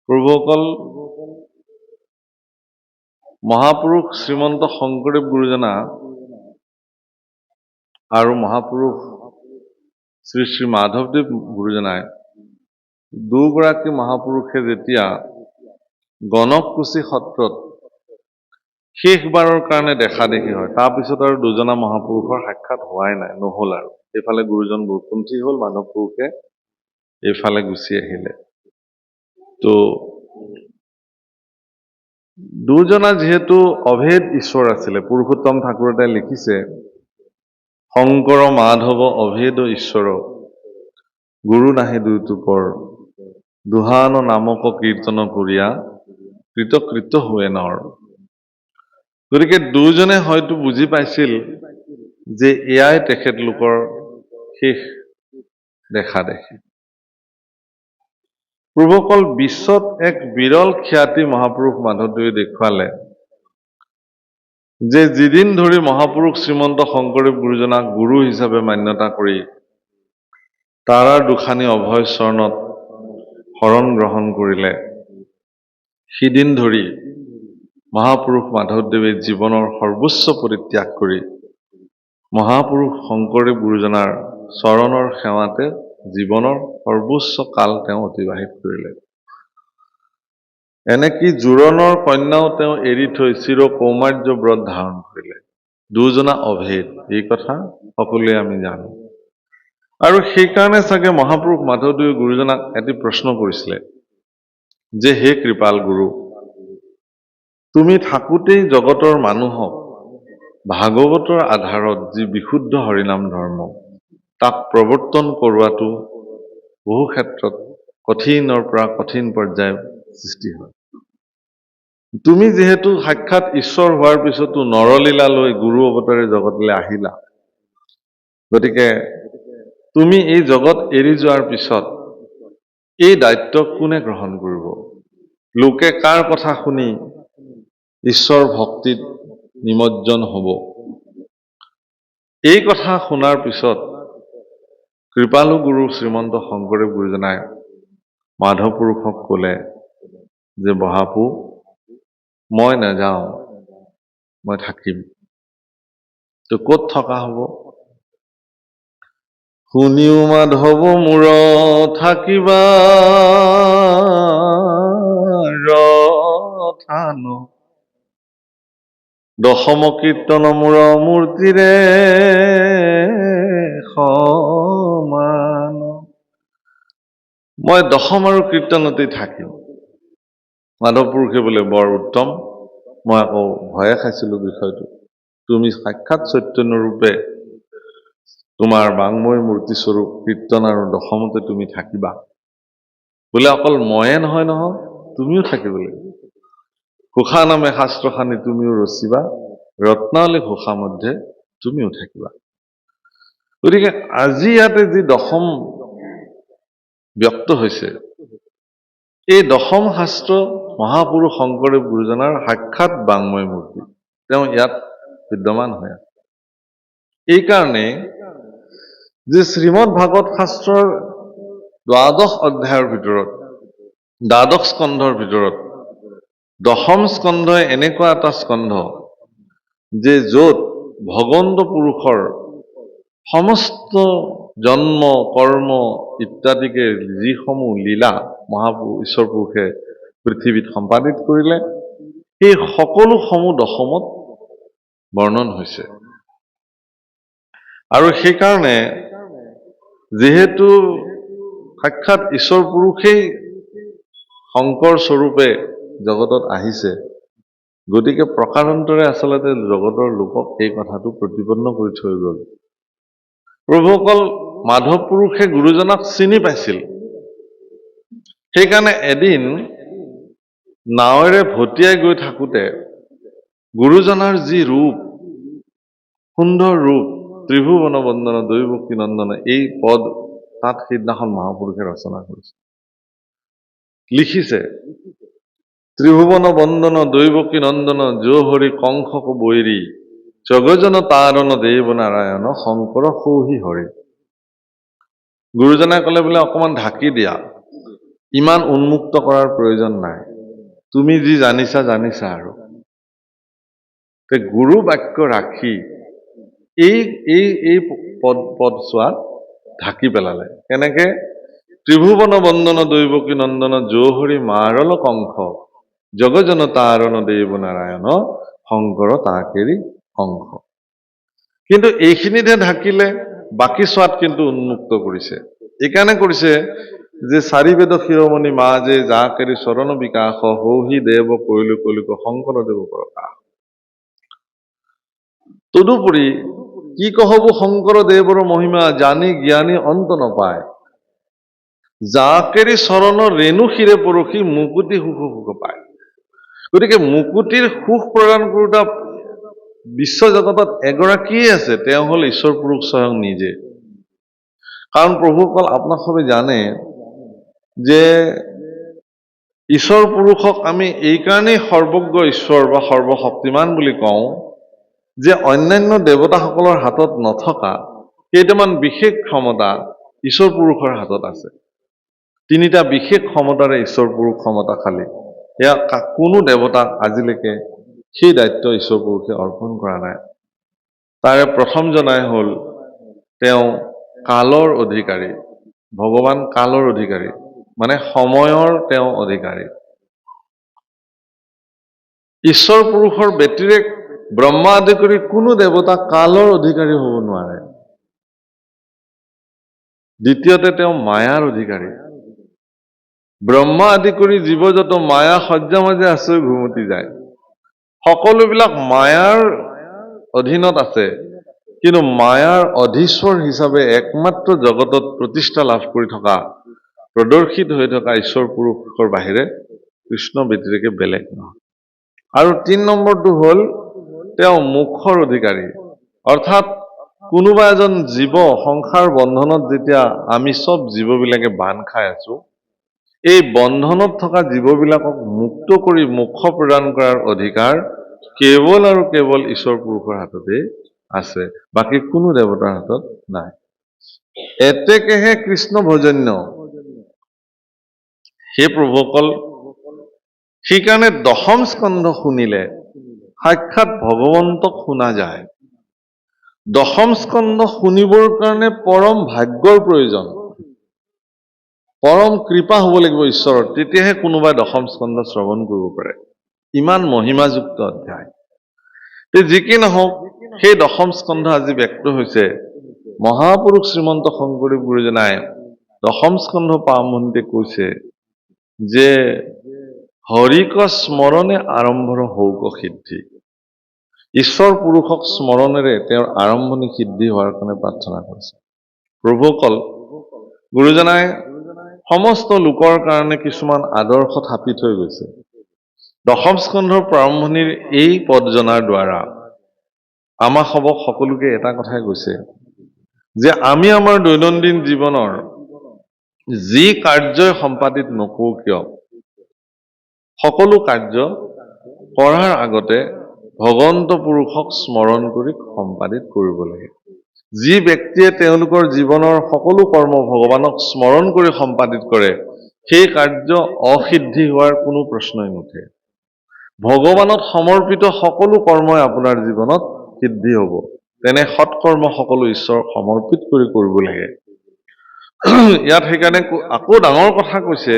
পূৰ্বকল মহাপুৰুষ শ্ৰীমন্ত শংকৰদেৱ গুৰুজনা আৰু মহাপুৰুষ শ্ৰী শ্ৰী মাধৱদেৱ গুৰুজনাই দুগৰাকী মহাপুৰুষে যেতিয়া গণককুছি সত্ৰত শেষবাৰৰ কাৰণে দেখা দেখি হয়, তাৰপিছত আৰু দুজনা মহাপুৰুষৰ সাক্ষাৎ হোৱাই নাই, নহল আৰু। এইফালে গুৰুজন বৈকুণ্ঠী হল, মাধৱ পুৰুষে এইফালে গুচি আহিলে। তো দুজনা যিহেতু অভেদ ঈশ্বৰ আছিলে, পুৰুষোত্তম ঠাকুৰতাই লিখিছে, শংকৰ মাধৱ অভেদ ঈশ্বৰ, গুৰু নাহি দুইটোপৰ, দুহান নামক কীৰ্তন কৰিয়া, কৃতকৃত হুৱে নৰ। গতিকে দুজনে হয়তো বুজি পাইছিল যে এয়াই তেখেতলোকৰ শেষ দেখা দেখে। পূৰ্বকল বিশ্বত এক বিৰল খ্যাতি মহাপুৰুষ মাধৱদেৱে দেখুৱালে যে যিদিন ধৰি মহাপুৰুষ শ্ৰীমন্ত শংকৰদেৱ গুৰুজনাক গুৰু হিচাপে মান্যতা কৰি তাৰাৰ দুখানি অভয় চৰণত শৰণ গ্ৰহণ কৰিলে, সিদিন ধৰি মহাপুৰুষ মাধৱদেৱে জীৱনৰ সৰ্বোচ্চ পৰিত্যাগ কৰি মহাপুৰুষ শংকৰদেৱ গুৰুজনাৰ চৰণৰ সেৱাতে জীৱনৰ সৰ্বোচ্চ কাল তেওঁ অতিবাহিত কৰিলে। এনেকি জোৰণৰ কন্যাও তেওঁ এৰি থৈ চিৰ কৌমাৰ্য ব্ৰত ধাৰণ কৰিলে। দুজনা অভেদ, এই কথা সকলোৱে আমি জানো। আৰু সেইকাৰণে চাগে মহাপুৰুষ মাধৱদেৱে গুৰুজনাক এটি প্ৰশ্ন কৰিছিলে যে, হে কৃপাল গুৰু, তুমি থাকোঁতেই জগতৰ মানুহক ভাগৱতৰ আধাৰত যি বিশুদ্ধ হৰিনাম ধৰ্ম, তাক প্ৰৱৰ্তন কৰোৱাটো বহু ক্ষেত্ৰত কঠিনৰ পৰা কঠিন পৰ্যায়ৰ সৃষ্টি হয়। তুমি যিহেতু সাক্ষাৎ ঈশ্বৰ হোৱাৰ পিছতো নৰলীলা লৈ গুৰু অৱতাৰে জগতলৈ আহিলা, গতিকে তুমি এই জগত এৰি যোৱাৰ পিছত এই দায়িত্ব কোনে গ্ৰহণ কৰিব? লোকে কাৰ কথা শুনি ঈশ্বৰ ভক্তিত নিমজ্জন হ'ব? এই কথা শুনাৰ পিছত কৃপালু গুৰু শ্ৰীমন্ত শংকৰদেৱ গুৰুজনাই মাধৱ পুৰুষক ক'লে যে, বহাপু, মই নাযাওঁ, মই থাকিম। তো ক'ত থকা হ'ব? শুনিও মাধৱ মূৰ থাকিবা ৰথান, দশম কীৰ্তন মূৰ মূৰ্তিৰে সমান। মই দশম আৰু কীৰ্তনতেই থাকিম। মাধৱ পুৰুষে বোলে বৰ উত্তম। মই আকৌ ভয়ে খাইছিলো বিষয়টো। তুমি সাক্ষাৎ চৈতন্যৰূপে তোমাৰ বাংময় মূৰ্তিস্বৰূপ কীৰ্তন আৰু দশমতে তুমি থাকিবা। বোলে অকল ময়ে নহয়, তুমিও থাকিব লাগিব। ঘোষা নামে শাস্ত্ৰখানি তুমিও ৰচিবা, ৰত্নাৱলী ঘোষা মধ্যে তুমিও থাকিবা। গতিকে আজি ইয়াতে যি দশম ব্যক্ত হৈছে, এই দশম শাস্ত্ৰ মহাপুৰুষ শংকৰদেৱ গুৰুজনাৰ সাক্ষাৎ বাংময় মূৰ্তি, তেওঁ ইয়াত বিদ্যমান হৈ আছে। এইকাৰণে যে শ্ৰীমদ ভাগৱত শাস্ত্ৰৰ দ্বাদশ অধ্যায়ৰ ভিতৰত, দ্বাদশ স্কন্ধৰ ভিতৰত দশম স্কন্ধই এনেকুৱা এটা স্কন্ধ যে য'ত ভগৱন্ত পুৰুষৰ সমস্ত জন্ম কৰ্ম ইত্যাদিকে যিসমূহ লীলা মহাপুৰুষ ঈশ্বৰ পুৰুষে পৃথিৱীত সম্পাদিত কৰিলে, সেই সকলোসমূহ দশমত বৰ্ণন হৈছে। আৰু সেইকাৰণে যিহেতু সাক্ষাৎ ঈশ্বৰ পুৰুষেই শংকৰ স্বৰূপে জগতত আহিছে, গতিকে প্ৰকাৰান্তৰে আচলতে জগতৰ লোকক এই কথাটো প্ৰতিপন্ন কৰি থৈ গ'ল। প্ৰভুসকল মাধৱ পুৰুষে গুৰুজনাক চিনি পাইছিল। সেইকাৰণে এদিন নাৱেৰে ভটিয়াই গৈ থাকোঁতে গুৰুজনাৰ যি ৰূপ, সুন্দৰ ৰূপ, ত্ৰিভুৱন বন্দন দৈৱকী নন্দন, এই পদ তাত সেইদিনাখন মহাপুৰুষে ৰচনা কৰিছে, লিখিছে, ত্ৰিভুৱন বন্দন দৈৱকী নন্দন জোহৰি কংসক বৈৰী, জগজন তাৰণ দেৱ নাৰায়ণ শংকৰ সৌহি হৰি। গুৰুজনাই ক'লে বোলে অকণমান ঢাকি দিয়া, ইমান উন্মুক্ত কৰাৰ প্ৰয়োজন নাই। তুমি যি জানিছা জানিছা আৰু গুৰু বাক্য ৰাখি এই এই এই পদছোৱাত ঢাকি পেলালে। কেনেকে? ত্ৰিভুৱন বন্দন দৈৱকী নন্দন জৌহৰি মাৰল কংস জগজন তাৰণ দেৱ নাৰায়ণ শংকৰ তাকেৰি অংশ। কিন্তু এইখিনিতে ঢাকিলে, বাকী ছোৱাত কিন্তু উন্মুক্ত কৰিছে। এইকাৰণে কৰিছে যে চাৰি বেদ শিৰোমণি মা যে যা কেৰি চৰণ বিকাশ হৌহি দেৱ কৈলো কলিক শংকৰদেৱ প্ৰকাশ। তদুপৰি কি কহব শংকৰদেৱৰ মহিমা জানি জ্ঞানী অন্ত নপায় যাকেৰি চৰণ ৰেণু শিৰে পৰখি মুকুতি সুখ পায়। গতিকে মুকুতিৰ সুখ প্ৰদান কৰোঁতা বিশ্ব জগতত এগৰাকীয়ে আছে, তেওঁ হ'ল ঈশ্বৰ পুৰুষ স্বয়ং নিজে। কাৰণ প্ৰভুসকল আপোনাক সবে জানে যে ঈশ্বৰ পুৰুষক আমি এই কাৰণেই সৰ্বজ্ঞ ঈশ্বৰ বা সৰ্বশক্তিমান বুলি কওঁ যে অন্যান্য দেৱতাসকলৰ হাতত নথকা কেইটামান বিশেষ ক্ষমতা ঈশ্বৰ পুৰুষৰ হাতত আছে। তিনিটা বিশেষ ক্ষমতাৰে ঈশ্বৰ পুৰুষ ক্ষমতাশালী। এয়া কোনো দেৱতাক আজিলৈকে সেই দায়িত্ব ঈশ্বৰ পুৰুষে অৰ্পণ কৰা নাই। তাৰে প্ৰথম জনাই হ'ল তেওঁ কালৰ অধিকাৰী, ভগৱান কালৰ অধিকাৰী, মানে সময়ৰ তেওঁ অধিকাৰী। ঈশ্বৰ পুৰুষৰ ব্যতিৰেক ব্ৰহ্মা আদি কৰি কোনো দেৱতা কালৰ অধিকাৰী হ'ব নোৱাৰে। দ্বিতীয়তে তেওঁ মায়াৰ অধিকাৰী। ব্ৰহ্মা আদি কৰি জীৱ যত মায়া সজ্জা মাজে আছে ঘুমতি যায়। সকলোবিলাক মায়াৰ অধীনত আছে, কিন্তু মায়াৰ অধীশ্বৰ হিচাপে একমাত্ৰ জগতত প্ৰতিষ্ঠা লাভ কৰি থকা, প্ৰদৰ্শিত হৈ থকা ঈশ্বৰ পুৰুষৰ বাহিৰে কৃষ্ণ ব্যতিৰেকে বেলেগ নহয়। আৰু ৩ নম্বৰটো হ'ল তেওঁ মোক্ষৰ অধিকাৰী। অৰ্থাৎ কোনোবা এজন জীৱ সংসাৰ বন্ধনত যেতিয়া আমি চব জীৱবিলাকে বান্ধ খাই আছো, এই বন্ধনত থকা জীৱবিলাকক মুক্ত কৰি মোক্ষ প্ৰদান কৰাৰ অধিকাৰ কেৱল আৰু কেৱল ঈশ্বৰ পুৰুষৰ হাততে আছে, বাকী কোনো দেৱতাৰ হাতত নাই। এতেকেহে কৃষ্ণ ভজন্য। সেই প্ৰভুসকল, সেইকাৰণে দশম স্কন্ধ শুনিলে সাক্ষাৎ ভগৱন্তক শুনা যায়। দশম স্কন্ধ শুনিবৰ কাৰণে পৰম ভাগ্যৰ প্ৰয়োজন, পৰম কৃপা হ'ব লাগিব ঈশ্বৰৰ, তেতিয়াহে কোনোবাই দশম স্কন্ধ শ্ৰৱণ কৰিব পাৰে। ইমান মহিমাযুক্ত অধ্যায়। যি কি নহওক, সেই দশম স্কন্ধ আজি ব্যক্ত হৈছে। মহাপুৰুষ শ্ৰীমন্ত শংকৰদেৱ গুৰুজনাই দশম স্কন্ধ আৰম্ভণিতে কৈছে যে হৰিক স্মৰণে আৰম্ভৰ হৌক সিদ্ধি। ঈশ্বৰ পুৰুষক স্মৰণেৰে তেওঁৰ আৰম্ভণি সিদ্ধি হোৱাৰ কাৰণে প্ৰাৰ্থনা কৰিছে। প্ৰভুসকল, গুৰুজনাই সমস্ত লোকৰ কাৰণে কিছুমান আদৰ্শ থাপি থৈ গৈছে। দশম স্কন্ধৰ প্ৰাৰম্ভণিৰ এই পদ জনাৰ দ্বাৰা আমাক সকলোকে এটা কথাই কৈছে যে আমি আমাৰ দৈনন্দিন জীৱনৰ যি কাৰ্যই সম্পাদিত নকৰোঁ কিয়, সকলো কাৰ্য কৰাৰ আগতে ভগৱন্ত পুৰুষক স্মৰণ কৰি সম্পাদিত কৰিব লাগে। যি ব্যক্তিয়ে তেওঁলোকৰ জীৱনৰ সকলো কৰ্ম ভগৱানক স্মৰণ কৰি সম্পাদিত কৰে, সেই কাৰ্য অসিদ্ধি হোৱাৰ কোনো প্ৰশ্নই নুঠে। ভগৱানত সমৰ্পিত সকলো কৰ্মই আপোনাৰ জীৱনত সিদ্ধি হ'ব। তেনে সৎকৰ্ম সকলো ঈশ্বৰ সমৰ্পিত কৰি কৰিব লাগে। ইয়াত সেইকাৰণে আকৌ ডাঙৰ কথা কৈছে,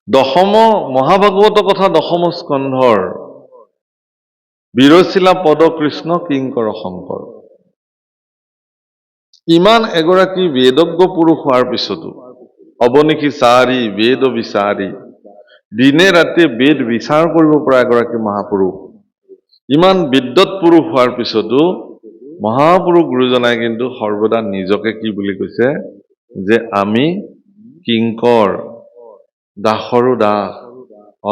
দশম মহাভাগৱত কথা দশম স্কন্ধৰ বিৰচিলা পদ কৃষ্ণ কিংকৰ শংকৰ। ইমান এগৰাকী বেদজ্ঞ পুৰুষ হোৱাৰ পিছতো, অৱনিশি চাৰি বেদ বিচাৰি, দিনে ৰাতিয়ে বেদ বিচাৰ কৰিব পৰা এগৰাকী মহাপুৰুষ, ইমান বিদ্যৎ পুৰুষ হোৱাৰ পিছতো মহাপুৰুষ গুৰুজনাই কিন্তু সৰ্বদা নিজকে কি বুলি কৈছে যে আমি কিংকৰ, দাসৰো দাস,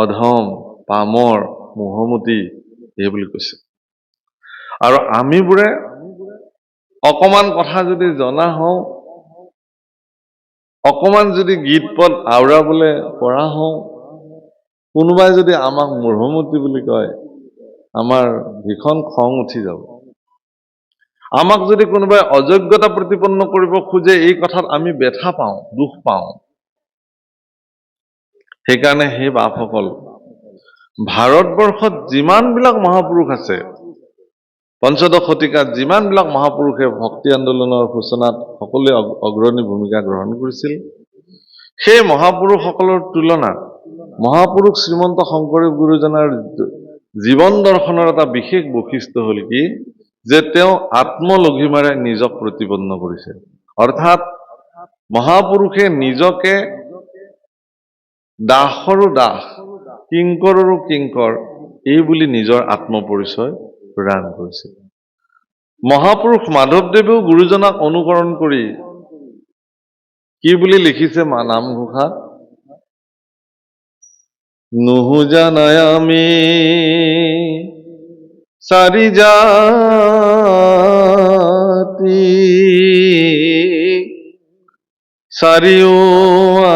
অধম, পামৰ, মোহমতী, এই বুলি কৈছে। আৰু আমিবোৰে অকমান কথা যদি জনা হওঁ, অকমান যদি গীত পদ আওৰাবলৈ পৰা হওঁ, কোনোবাই যদি আমাক মোহমতী বুলি কয়, আমাৰ ভীষণ খং উঠি যাব। আমাক যদি কোনোবাই অযোগ্যতা প্ৰতিপন্ন কৰিব খোজে, এই কথাত আমি ব্যথা পাওঁ, দুখ পাওঁ। সেইকাৰণে সেই বাপসকল ভাৰতবৰ্ষত যিমানবিলাক মহাপুৰুষ আছে, পঞ্চদশ শতিকাত যিমানবিলাক মহাপুৰুষে ভক্তি আন্দোলনৰ সূচনাত সকলোৱে অগ্ৰণী ভূমিকা গ্ৰহণ কৰিছিল, সেই মহাপুৰুষসকলৰ তুলনাত মহাপুৰুষ শ্ৰীমন্ত শংকৰদেৱ গুৰুজনাৰ জীৱন দৰ্শনৰ এটা বিশেষ বৈশিষ্ট্য হ'ল কি, যে তেওঁ আত্মলঘিমাৰে নিজক প্ৰতিপন্ন কৰিছে। অৰ্থাৎ মহাপুৰুষে নিজকে দাসৰো দাস, কিংকৰৰো কিংকৰ এই বুলি নিজৰ আত্মপৰিচয় প্ৰদান কৰিছে। মহাপুৰুষ মাধৱদেৱেও গুৰুজনাক অনুকৰণ কৰি কি বুলি লিখিছে নামঘোষাত, নুহুজানাই আমি চাৰি জাতি, চাৰিও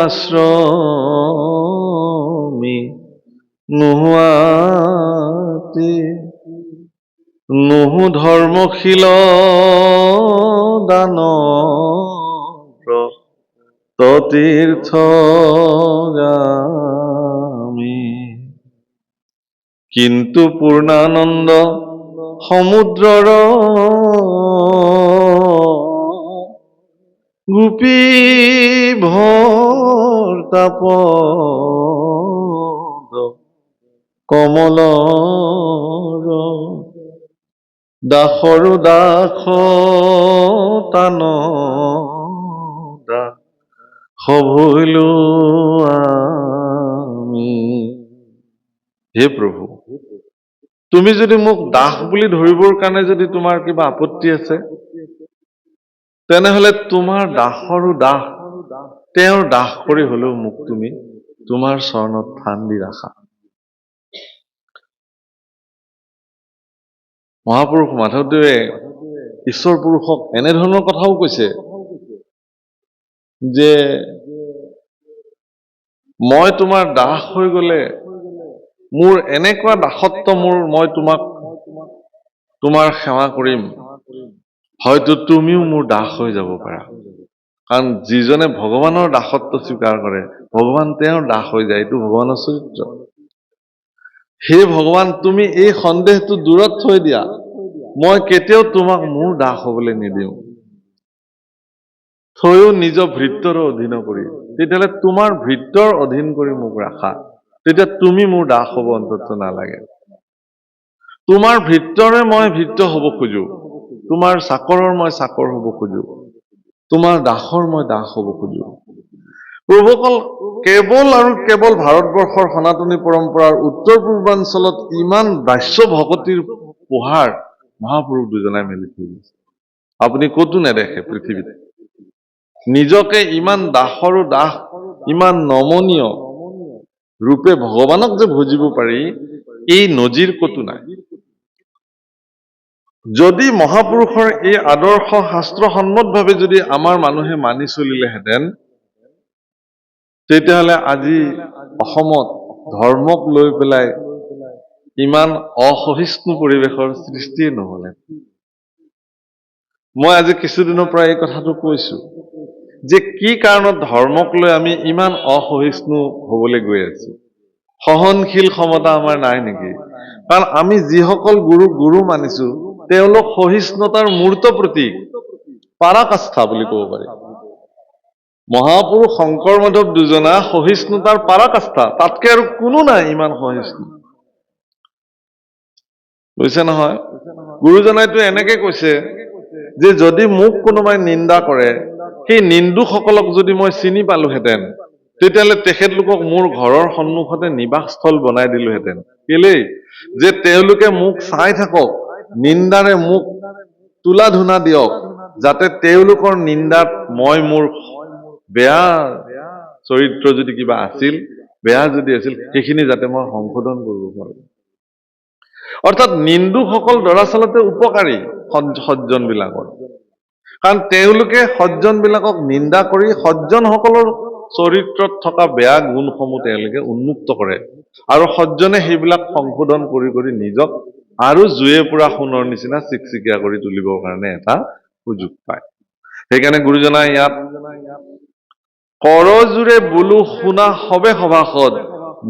আশ্ৰমী নোহোৱাতি, নুহু ধৰ্মশীল দানৱ তীৰ্থগামী, কিন্তু পূৰ্ণানন্দ সমুদ্ৰৰ গোপী ভৰ্তাপদ কমলৰ, দাসৰো দাস তান সভৈলো আমি। হে প্ৰভু, তুমি যদি মোক দাস বুলি ধৰিবৰ কাৰণে যদি তোমাৰ কিবা আপত্তি আছে, তেনেহলে তোমাৰ দাসৰো দাস, তেওঁৰ দাস কৰি হলেও মোক তুমি তোমাৰ চৰণত স্থান দি ৰাখা। মহাপুৰুষ মাধৱদেৱে ঈশ্বৰ পুৰুষক এনেধৰণৰ কথাও কৈছে যে মই তোমাৰ দাস হৈ গলে মোৰ এনেকুৱা দাসত্ব মই তোমাক তোমাৰ সেৱা কৰিম, হয়তো তুমিও মোৰ দাস হৈ যাব পাৰা। কাৰণ যিজনে ভগৱানৰ দাসত্ব স্বীকাৰ কৰে, ভগৱান তেওঁৰ দাস হৈ যায়, এইটো ভগৱানৰ চৰিত্ৰ। হে ভগৱান, তুমি এই সন্দেহটো দূৰত থৈ দিয়া, মই কেতিয়াও তোমাক মোৰ দাস হবলৈ নিদিওঁ, থৈও নিজৰ ভৃত্যৰ অধীন কৰি। তেতিয়াহ'লে তোমাৰ ভৃত্যৰ অধীন কৰি মোক ৰাখা, তেতিয়া তুমি মোৰ দাস হব অন্তত নালাগে। তোমাৰ ভৃত্যৰে মই ভৃত্য হব খোজো, তোমাৰ চাকৰৰ মই চাকৰ হব খোজো, তোমাৰ দাসৰ মই দাস হব খোজো। প্ৰভুসকল, কেৱল আৰু কেৱল ভাৰতবৰ্ষৰ সনাতনী পৰম্পৰাৰ উত্তৰ পূৰ্বাঞ্চলত ইমান বাস্য ভকতিৰ পোহাৰ মহাপুৰুষ দুজনাই মেলি থৈ গৈছে। আপুনি ক'তো নেদেখে পৃথিৱীত। নিজকে ইমান দাসৰো দাস, ইমান নমনীয় ৰূপে ভগৱানক যে ভজিব পাৰি, এই নজিৰ ক'তো নাই। যদি মহাপুৰুষৰ এই আদৰ্শ শাস্ত্ৰসন্মতভাৱে যদি আমাৰ মানুহে মানি চলিলেহেঁতেন, তেতিয়াহ'লে আজি অসমত ধৰ্মক লৈ পেলাই ইমান অসহিষ্ণু পৰিৱেশৰ সৃষ্টিয়ে নহ'লে। মই আজি কিছুদিনৰ পৰা এই কথাটো কৈছো যে কি কাৰণত ধৰ্মক লৈ আমি ইমান অসহিষ্ণু হবলৈ গৈ আছো। সহনশীল ক্ষমতা আমাৰ নাই নেকি? কাৰণ আমি যিসকল গুৰু মানিছো, তেওঁলোক সহিষ্ণুতাৰ মূৰ্ত প্ৰতীক, পাৰাকাষ্ঠা বুলি ক'ব পাৰি। মহাপুৰুষ শংকৰ মাধৱ দুজনা সহিষ্ণুতাৰ পাৰাকাষ্ঠা, তাতকে আৰু কোনো নাই ইমান সহিষ্ণু। কৈছে নহয়, গুৰুজনাইতো এনেকে কৈছে যে যদি মোক কোনোবাই নিন্দা কৰে, সেই নিন্দুকসকলক যদি মই চিনি পালোহেঁতেন, তেতিয়াহ'লে তেখেতলোকক মোৰ ঘৰৰ সন্মুখতে নিবাসস্থল বনাই দিলোহেঁতেন। কেলেই? যে তেওঁলোকে মোক চাই থাকক, নিন্দাৰে মোক তুলা ধুনা দিয়ক, যাতে তেওঁলোকৰ নিন্দাত মই মোৰ বেয়া চৰিত্ৰ যদি কিবা আছিল, বেয়া যদি আছিল, সেইখিনি যাতে মই সংশোধন কৰিব পাৰো। অৰ্থাৎ নিন্দুকসকল দৰাচলতে উপকাৰী সজ্জনবিলাকৰ, কাৰণ তেওঁলোকে সজ্জনবিলাকক নিন্দা কৰি সজ্জনসকলৰ চৰিত্ৰত থকা বেয়া গুণসমূহ তেওঁলোকে উন্মুক্ত কৰে, আৰু সজ্জনে সেইবিলাক সংশোধন কৰি কৰি নিজক আৰু জুয়ে পুৰা সোণৰ নিচিনা চিকচিকীয়া কৰি তুলিবৰ কাৰণে এটা সুযোগ পায়। সেইকাৰণে গুৰুজনাই ইয়াত কৰজোৰে বোলো শুনা সবে সভাসদ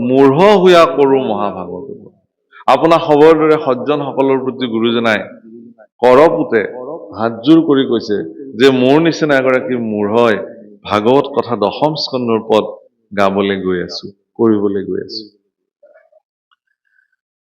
মূঢ় হুয়া কৰো মহাভাগৱত। আপোনাৰ খবৰ দৰে সজ্জনসকলৰ প্ৰতি গুৰুজনাই কৰপুতে হাতযোৰ কৰি কৈছে যে মোৰ নিচিনা এগৰাকী মূঢ়ই ভাগৱত কথা 10ম স্কন্ধৰ পদ গাবলৈ গৈ আছো, কৰিবলৈ গৈ আছো।